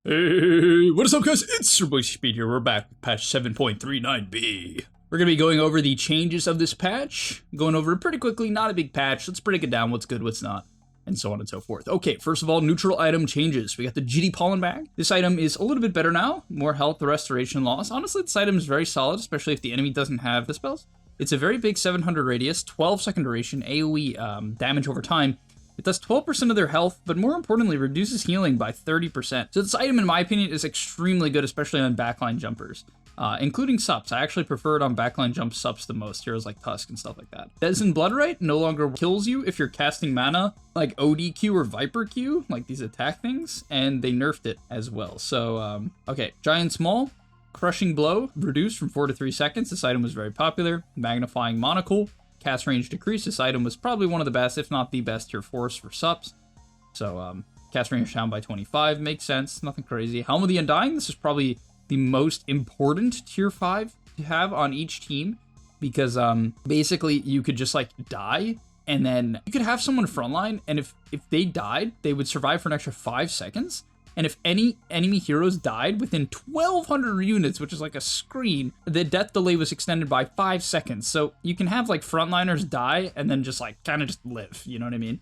Hey, what is up guys? It's your boy Speed here. We're back with patch 7.39b. We're going to be going over the changes of this patch, going over it pretty quickly, not a big patch. Let's break it down, what's good, what's not, and so on and so forth. Okay, first of all, neutral item changes. We got the GD Pollen Bag. This item is a little bit better now, more health, restoration, loss. Honestly, this item is very solid, especially if the enemy doesn't have the spells. It's a very big 700 radius, 12 second duration, AoE damage over time. It does 12% of their health, but more importantly, reduces healing by 30%. So this item, in my opinion, is extremely good, especially on backline jumpers, including subs. I actually prefer it on backline jump subs the most, heroes like Tusk and stuff like that. Dezen Bloodright no longer kills you if you're casting mana like ODQ or Viper Q, like these attack things, and they nerfed it as well. So, okay, Giant Small, Crushing Blow, reduced from 4 to 3 seconds. This item was very popular. Magnifying Monocle. Cast range decrease. This item was probably one of the best, if not the best, tier 4s for subs. So, cast range down by 25, makes sense, nothing crazy. Helm of the Undying, this is probably the most important tier 5 to have on each team, because basically you could just like die, and then you could have someone frontline, and if they died, they would survive for an extra 5 seconds. And if any enemy heroes died within 1,200 units, which is like a screen, the death delay was extended by 5 seconds. So you can have like frontliners die and then just like kind of just live, you know what I mean?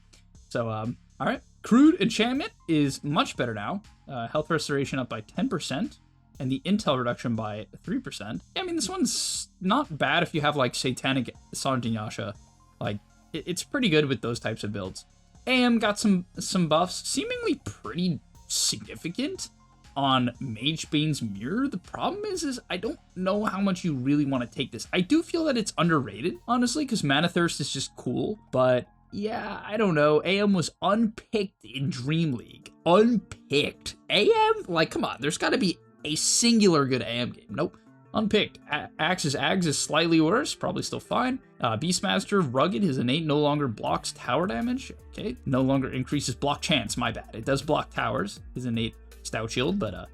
So, all right. Crude Enchantment is much better now. Health restoration up by 10%, and the intel reduction by 3%. I mean, this one's not bad if you have like Satanic Sonic and Yasha. Like, it's pretty good with those types of builds. AM got some buffs, seemingly pretty significant on Magebane's Mirror. The problem is I don't know how much you really want to take this. I do feel that it's underrated, honestly, because Mana Thirst is just cool, but yeah, I don't know. AM was unpicked in Dream League. Unpicked. AM? Like, come on, there's got to be a singular good AM game. Nope. Unpicked. Axe's Ags is slightly worse, probably still fine. Beastmaster, Rugged, his innate no longer blocks tower damage. Okay, no longer increases block chance, my bad. It does block towers, his innate stout shield, but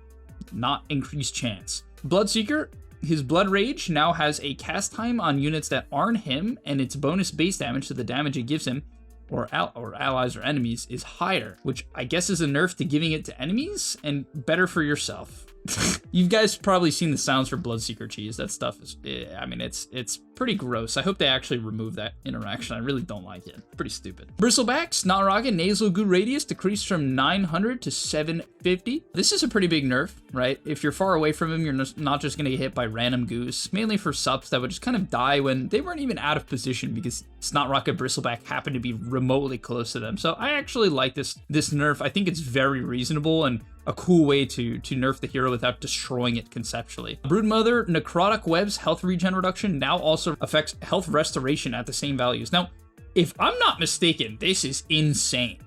not increased chance. Bloodseeker, his Blood Rage now has a cast time on units that aren't him, and its bonus base damage to the damage it gives him, or allies or enemies, is higher, which I guess is a nerf to giving it to enemies, and better for yourself. You guys probably seen the sounds for Bloodseeker cheese. That stuff is, I mean, it's pretty gross. I hope they actually remove that interaction. I really don't like it. Pretty stupid. Bristleback, Snot Rocket, Nasal Goo Radius decreased from 900 to 750. This is a pretty big nerf, right? If you're far away from him, you're not just going to get hit by random goose, mainly for subs that would just kind of die when they weren't even out of position because Snot Rocket Bristleback happened to be remotely close to them. So I actually like this nerf. I think it's very reasonable and a cool way to nerf the hero without destroying it conceptually. Broodmother, Necrotic Web's health regen reduction now also affects health restoration at the same values. Now, if I'm not mistaken, this is insane.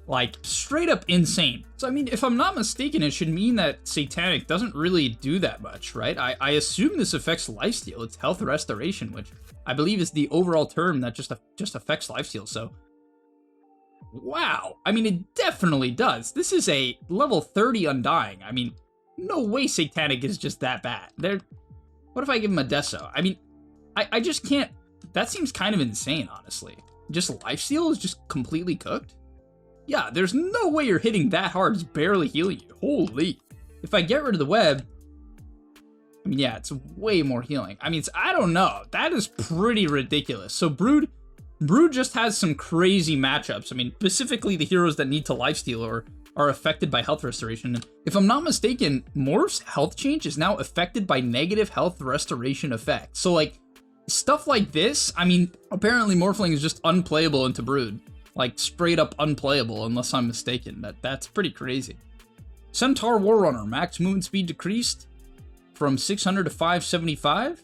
Like, straight up insane. So, I mean, if I'm not mistaken, it should mean that Satanic doesn't really do that much, right? I assume this affects lifesteal. It's health restoration, which I believe is the overall term that just affects lifesteal, so wow. I mean, it definitely does. This is a level 30 Undying. I mean, no way Satanic is just that bad. What if I give him a Deso? I mean, I just can't. That seems kind of insane, honestly. Just lifesteal is just completely cooked? Yeah, there's no way you're hitting that hard. It's barely healing you. Holy. If I get rid of the web, I mean, yeah, it's way more healing. I mean, I don't know. That is pretty ridiculous. So Brood just has some crazy matchups. I mean, specifically the heroes that need to lifesteal or are affected by health restoration. And if I'm not mistaken, Morph's health change is now affected by negative health restoration effects. So like, stuff like this, I mean, apparently Morphling is just unplayable into Brood. Like, straight up unplayable, unless I'm mistaken. That's pretty crazy. Centaur Warrunner, max movement speed decreased from 600 to 575.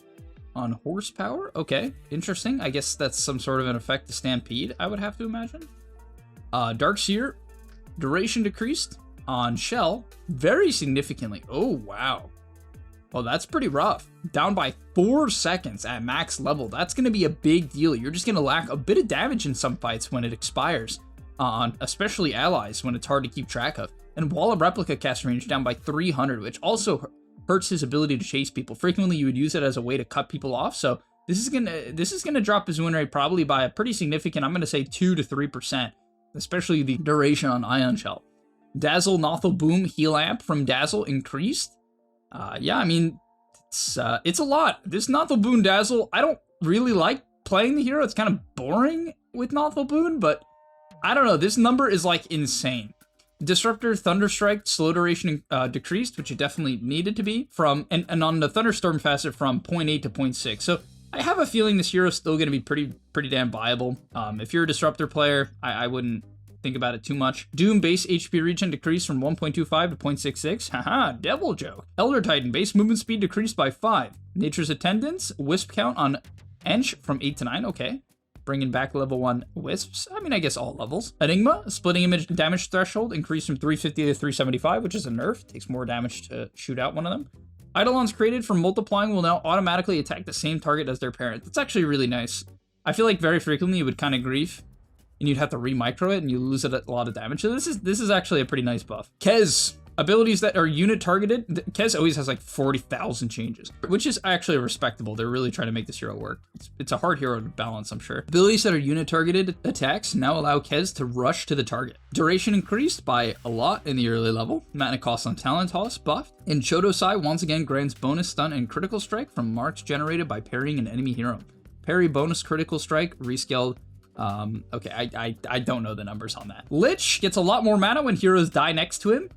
On horsepower? Okay, interesting. I guess that's some sort of an effect to Stampede, I would have to imagine. Darkseer, duration decreased on Shell very significantly. Oh, wow. Well, that's pretty rough. Down by 4 seconds at max level. That's going to be a big deal. You're just going to lack a bit of damage in some fights when it expires, on especially allies when it's hard to keep track of. And Wall of Replica cast range down by 300, which also hurts his ability to chase people. Frequently, you would use it as a way to cut people off. So this is gonna drop his win rate probably by a pretty significant, I'm gonna say 2 to 3%, especially the duration on Ion Shell. Dazzle, Nothel, Boom, Heal Amp from Dazzle increased. Yeah, I mean, it's a lot. This Nothel, Boom, Dazzle, I don't really like playing the hero. It's kind of boring with Nothel, Boom, but I don't know. This number is like insane. Disruptor, Thunderstrike, slow duration decreased, which it definitely needed to be, from and on the Thunderstorm facet from 0.8 to 0.6. So I have a feeling this hero is still going to be pretty damn viable. If you're a Disruptor player, I wouldn't think about it too much. Doom base HP regen decreased from 1.25 to 0.66. Haha, devil joke. Elder Titan base movement speed decreased by 5. Nature's Attendance, Wisp count on Ench from 8 to 9. Okay. Bringing back level 1 Wisps. I mean, I guess all levels. Enigma, splitting image damage threshold increased from 350 to 375, which is a nerf. Takes more damage to shoot out one of them. Eidolons created from multiplying will now automatically attack the same target as their parent. That's actually really nice. I feel like very frequently you would kind of grief and you'd have to re-micro it and you lose it a lot of damage. So this is actually a pretty nice buff. Kez, abilities that are unit targeted. Kez always has like 40,000 changes, which is actually respectable. They're really trying to make this hero work. It's a hard hero to balance, I'm sure. Abilities that are unit targeted attacks now allow Kez to rush to the target. Duration increased by a lot in the early level. Mana cost on Talent Toss buffed. And Chodosai once again grants bonus stun and critical strike from marks generated by parrying an enemy hero. Parry bonus critical strike rescaled. Okay, I don't know the numbers on that. Lich gets a lot more mana when heroes die next to him.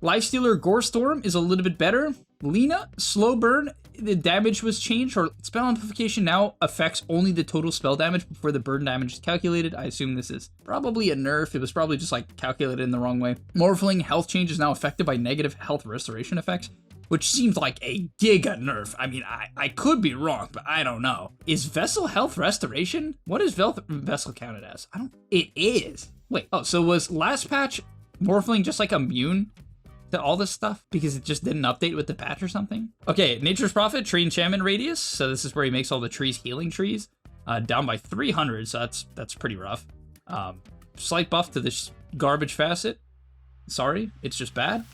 Lifestealer Gore Storm is a little bit better. Lena, slow burn, the damage was changed, or spell amplification now affects only the total spell damage before the burn damage is calculated. I assume this is probably a nerf. It was probably just like calculated in the wrong way. Morphling health change is now affected by negative health restoration effects, which seems like a giga nerf. I mean, I could be wrong, but I don't know. Is Vessel health restoration? What is Vessel counted as? It is. Wait, oh, so was last patch Morphling just like immune to all this stuff because it just didn't update with the patch or something? Okay, Nature's Prophet, Tree Enchantment Radius. So this is where he makes all the trees healing trees. Down by 300, so that's pretty rough. Slight buff to this garbage facet. Sorry, it's just bad.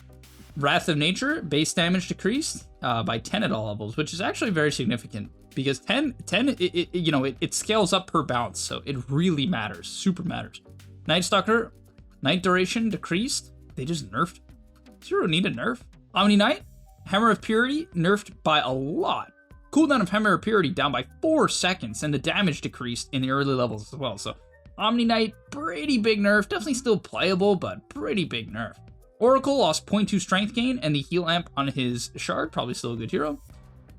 Wrath of Nature, base damage decreased by 10 at all levels, which is actually very significant because 10 it scales up per bounce, so it really matters, super matters. Night Stalker, night duration decreased. They just nerfed. Zero need a nerf. Omni Knight, Hammer of Purity nerfed by a lot. Cooldown of Hammer of Purity down by 4 seconds, and the damage decreased in the early levels as well. So Omni Knight, pretty big nerf, definitely still playable, but pretty big nerf. Oracle lost 0.2 strength gain and the heal amp on his shard, probably still a good hero.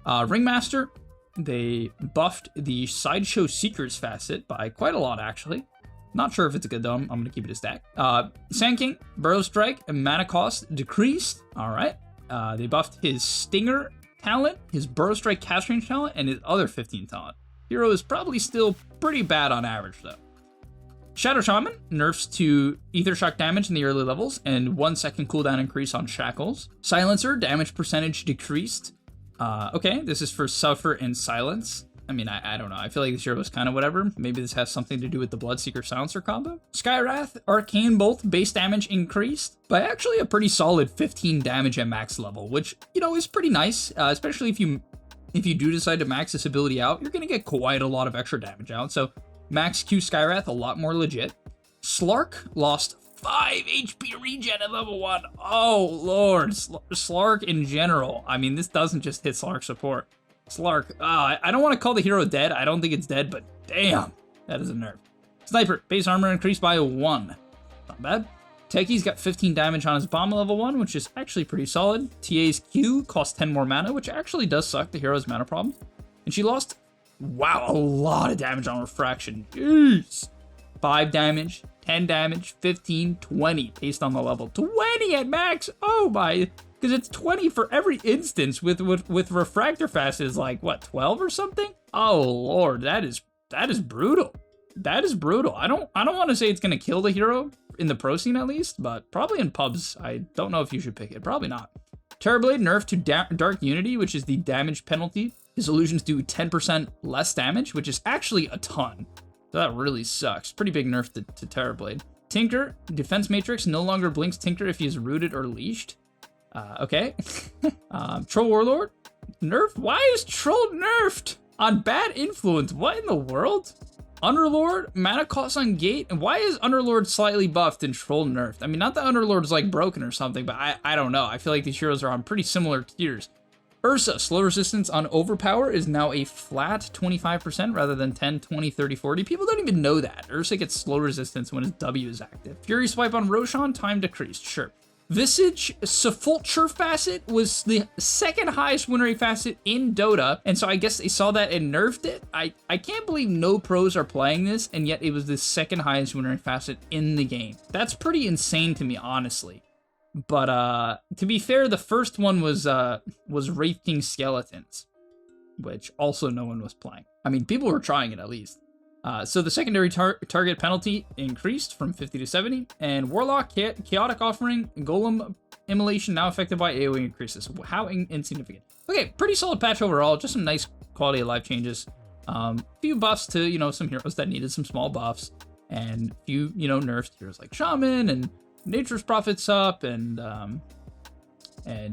Ringmaster, they buffed the Sideshow Seekers facet by quite a lot actually. Not sure if it's a good though, I'm gonna keep it a stack. Sand King, Burrow Strike, and mana cost decreased. All right, they buffed his Stinger talent, his Burrow Strike cast range talent, and his other 15 talent. Hero is probably still pretty bad on average though. Shadow Shaman nerfs to Ether Shock damage in the early levels and 1 second cooldown increase on Shackles. Silencer, damage percentage decreased. Okay, this is for Suffer and Silence. I mean, I don't know. I feel like this hero was kind of whatever. Maybe this has something to do with the Bloodseeker Silencer combo. Skywrath, Arcane Bolt, base damage increased by actually a pretty solid 15 damage at max level, which, you know, is pretty nice, especially if you do decide to max this ability out, you're going to get quite a lot of extra damage out. So Max Q Skywrath, a lot more legit. Slark lost 5 HP regen at level 1. Oh, Lord. Slark in general. I mean, this doesn't just hit Slark support. Slark, I don't want to call the hero dead. I don't think it's dead, but damn, that is a nerf. Sniper, base armor increased by 1. Not bad. Techie's got 15 damage on his bomb level 1, which is actually pretty solid. TA's Q costs 10 more mana, which actually does suck. The hero's mana problem. And she lost, wow, a lot of damage on Refraction. Jeez. 5 damage, 10 damage, 15, 20 based on the level. 20 at max. Oh my. Because it's 20 for every instance with Refractor Facet is like, what, 12 or something? Oh, Lord, that is brutal. That is brutal. I don't want to say it's going to kill the hero in the pro scene at least, but probably in pubs. I don't know if you should pick it. Probably not. Terrorblade nerfed to Dark Unity, which is the damage penalty. His illusions do 10% less damage, which is actually a ton. So that really sucks. Pretty big nerf to Terrorblade. Tinker, Defense Matrix no longer blinks Tinker if he is rooted or leashed. Okay. Troll Warlord, nerf. Why is Troll nerfed? On bad influence. What in the world? Underlord, mana cost on gate, and why is Underlord slightly buffed and Troll nerfed? I mean, not that Underlord's like broken or something, but I don't know. I feel like these heroes are on pretty similar tiers. Ursa, slow resistance on overpower is now a flat 25% rather than 10, 20, 30, 40. People don't even know that. Ursa gets slow resistance when his W is active. Fury swipe on Roshan, time decreased, sure. Visage Sepulture Facet was the second highest win rate facet in Dota, and so I guess they saw that and nerfed it. I can't believe no pros are playing this, and yet it was the second highest win rate facet in the game. That's pretty insane to me, honestly. But to be fair, the first one was Wraith King Skeletons, which also no one was playing. I mean, people were trying it at least. So the secondary target penalty increased from 50 to 70, and Warlock, Chaotic Offering, Golem Immolation now affected by AoE increases. How insignificant. Okay, pretty solid patch overall, just some nice quality of life changes. Few buffs to, you know, some heroes that needed some small buffs, and few, you know, nerfs to heroes like Shaman, and Nature's Prophet's up, and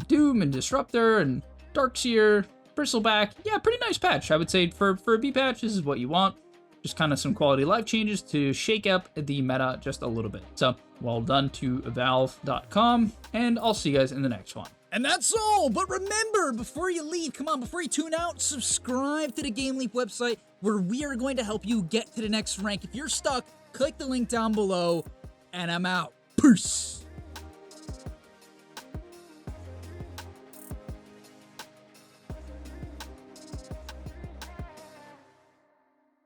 Doom, and Disruptor, and Darkseer, Bristleback. Yeah, pretty nice patch. I would say for a B patch, this is what you want. Just kind of some quality life changes to shake up the meta just a little bit. So, well done to Valve.com, and I'll see you guys in the next one. And that's all, but remember, before you leave, come on, before you tune out, subscribe to the Game Leap website, where we are going to help you get to the next rank. If you're stuck, click the link down below, and I'm out. Peace!